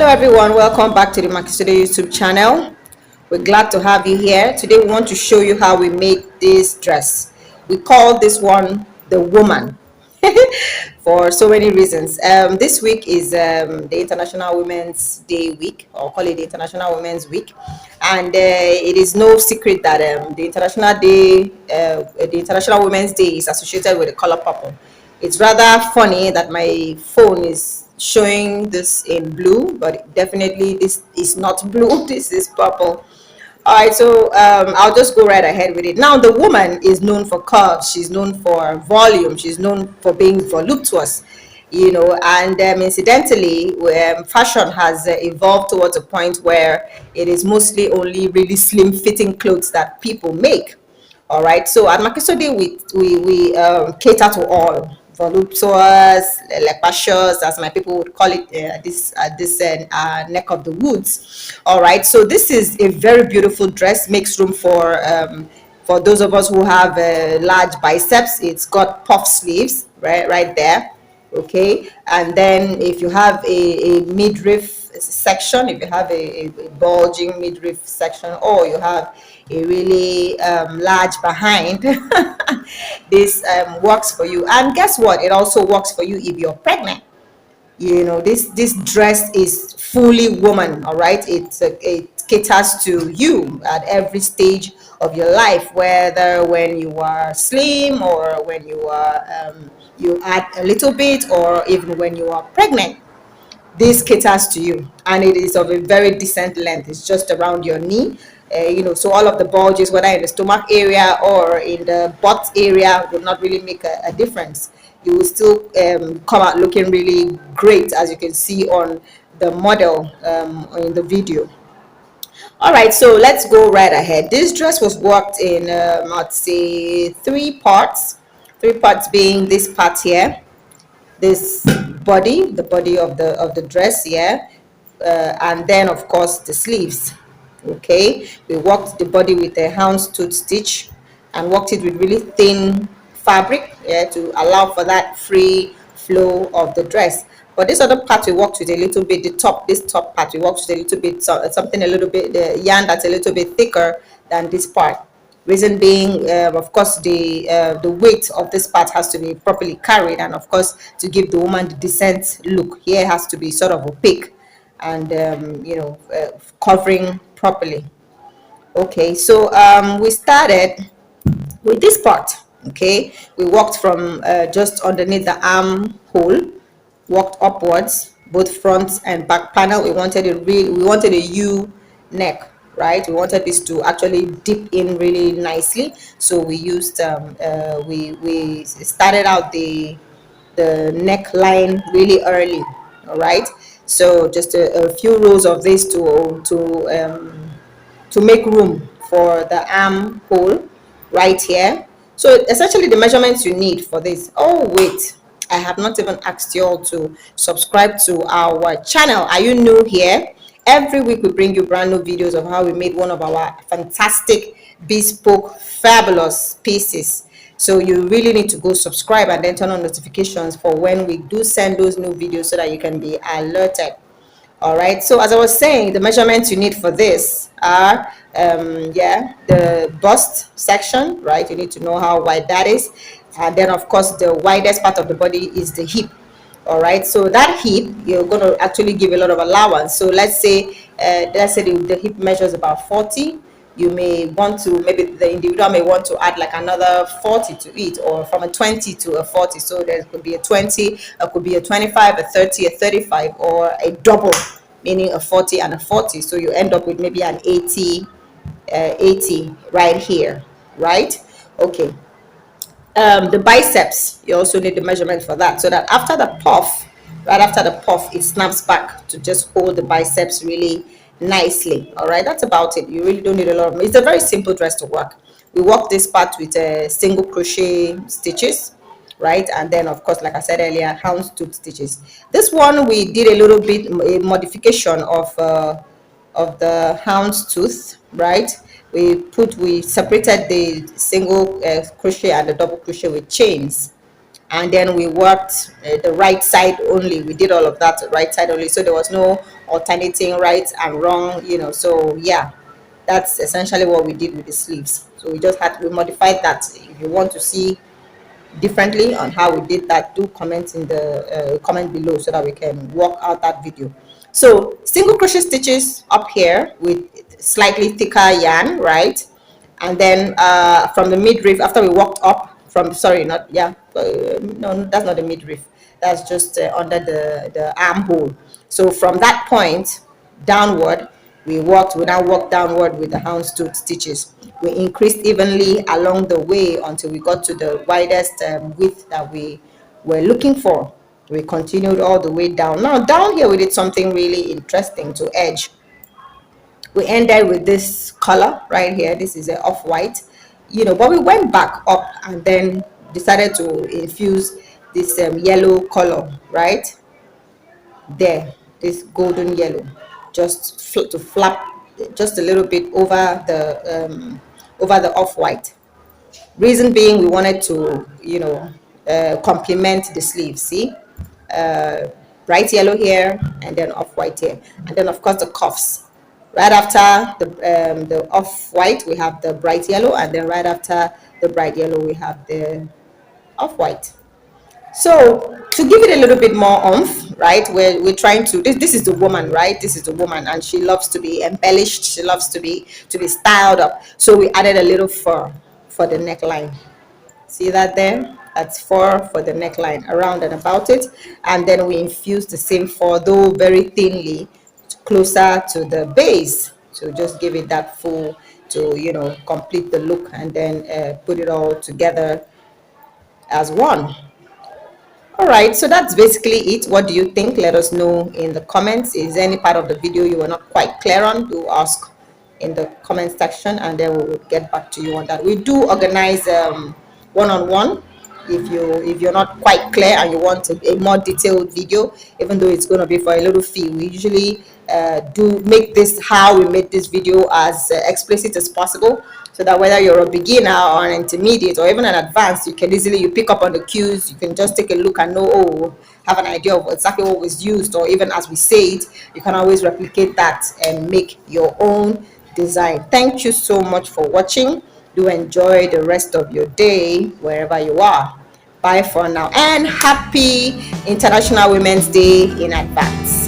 Hello everyone, welcome back to the Makisode YouTube channel. We're glad to have you here. Today we want to show you how we made this dress. We call this one the woman for so many reasons. This week is the International Women's Day week, or call it the International Women's Week, and it is no secret that the International Women's Day is associated with the color purple. It's rather funny that my phone is showing this in blue, but definitely this is not blue. This is purple. All right, so I'll just go right ahead with it. Now, the woman is known for curves. She's known for volume. She's known for being voluptuous, and incidentally, fashion has evolved towards a point where it is mostly only really slim fitting clothes that people make. All right, so at Makisode, we cater to all voluptuous, lepacious, as my people would call it, this neck of the woods. All right, so this is a very beautiful dress. Makes room for those of us who have large biceps. It's got puff sleeves right there. Okay, and then if you have a midriff section, if you have a bulging midriff section, or you have a really large behind, this works for you. And guess what, it also works for you if you're pregnant. This dress is fully woman. All right, it caters to you at every stage of your life, whether when you are slim or when you are you add a little bit, or even when you are pregnant. This caters to you, and it is of a very decent length. It's just around your knee, so all of the bulges, whether in the stomach area or in the butt area, will not really make a difference. You will still come out looking really great, as you can see on the model in the video. All right, so let's go right ahead. This dress was worked in let's say three parts being this part here, this body, the body of the dress here, and then of course the sleeves. Okay, we worked the body with a houndstooth stitch and worked it with really thin fabric, to allow for that free flow of the dress. But this other part we worked with a little bit, this top part we worked with a little bit, something a little bit, the yarn that's a little bit thicker than this part. Reason being, of course, the weight of this part has to be properly carried, and of course, to give the woman the decent look, here has to be sort of opaque and covering properly. Okay, so we started with this part. Okay, we worked from just underneath the armhole, worked upwards, both front and back panel. We wanted a U neck, right? We wanted this to actually dip in really nicely, so we used we started out the neckline really early. All right, so just a few rows of this to make room for the armhole right here. So essentially the measurements you need for this. Oh wait, I have not even asked you all to subscribe to our channel. Are you new here? Every week we bring you brand new videos of how we made one of our fantastic, bespoke, fabulous pieces. So you really need to go subscribe and then turn on notifications for when we do send those new videos, so that you can be alerted. All right, so as I was saying, the measurements you need for this are the bust section, right? You need to know how wide that is, and then of course the widest part of the body is the hip. All right, so that hip, you're going to actually give a lot of allowance. So let's say the hip measures about 40. You may want to, maybe the individual may want to add like another 40 to it, or from a 20 to a 40. So there could be a 20, it could be a 25, a 30, a 35, or a double, meaning a 40 and a 40. So you end up with maybe an 80 right here, right? Okay. The biceps, you also need the measurement for that, so that after the puff, right after the puff, it snaps back to just hold the biceps really nicely. All right, that's about it. You really don't need a lot of, it's a very simple dress to work. We work this part with single crochet stitches, right? And then of course, like I said earlier, houndstooth stitches. This one we did a little bit a modification of the houndstooth, right? We separated the single crochet and the double crochet with chains. and then we worked the right side only. We did all of that right side only, so there was no alternating right and wrong, so yeah, that's essentially what we did with the sleeves. So we modified that. If you want to see differently on how we did that, do comment in the comment below so that we can work out that video. So single crochet stitches up here with slightly thicker yarn, right? And then from the midriff, after we walked up from, sorry, not, yeah, no, that's not the midriff, that's just under the armhole. So from that point downward, we now walked downward with the houndstooth stitches. We increased evenly along the way until we got to the widest width that we were looking for. We continued all the way down. Now down here we did something really interesting to edge. We ended with this color right here. This is a off-white, but we went back up and then decided to infuse this yellow color right there, this golden yellow, just to flap just a little bit over the off-white. Reason being, we wanted to complement the sleeves. See, bright yellow here and then off-white here, and then of course the cuffs. Right after the off-white we have the bright yellow, and then right after the bright yellow we have the off-white. So to give it a little bit more oomph, right, we're trying to, this is the woman, right? This is the woman, and she loves to be embellished. She loves to be styled up. So we added a little fur for the neckline. See that there? That's fur for the neckline around and about it. And then we infused the same fur, though very thinly, closer to the base, to just give it that full, to complete the look, and then put it all together as one. All right, so that's basically it. What do you think? Let us know in the comments. Is there any part of the video you were not quite clear on? Do ask in the comment section, and then we will get back to you on that. We do organize one-on-one if you're not quite clear and you want a more detailed video, even though it's going to be for a little fee. We usually do make this, how we made this video, as explicit as possible, so that whether you're a beginner or an intermediate or even an advanced, you can easily, you pick up on the cues, you can just take a look and know, oh, have an idea of exactly what was used, or even as we say it, you can always replicate that and make your own design. Thank you so much for watching. Do enjoy the rest of your day wherever you are. Bye for now, and happy International Women's Day in advance.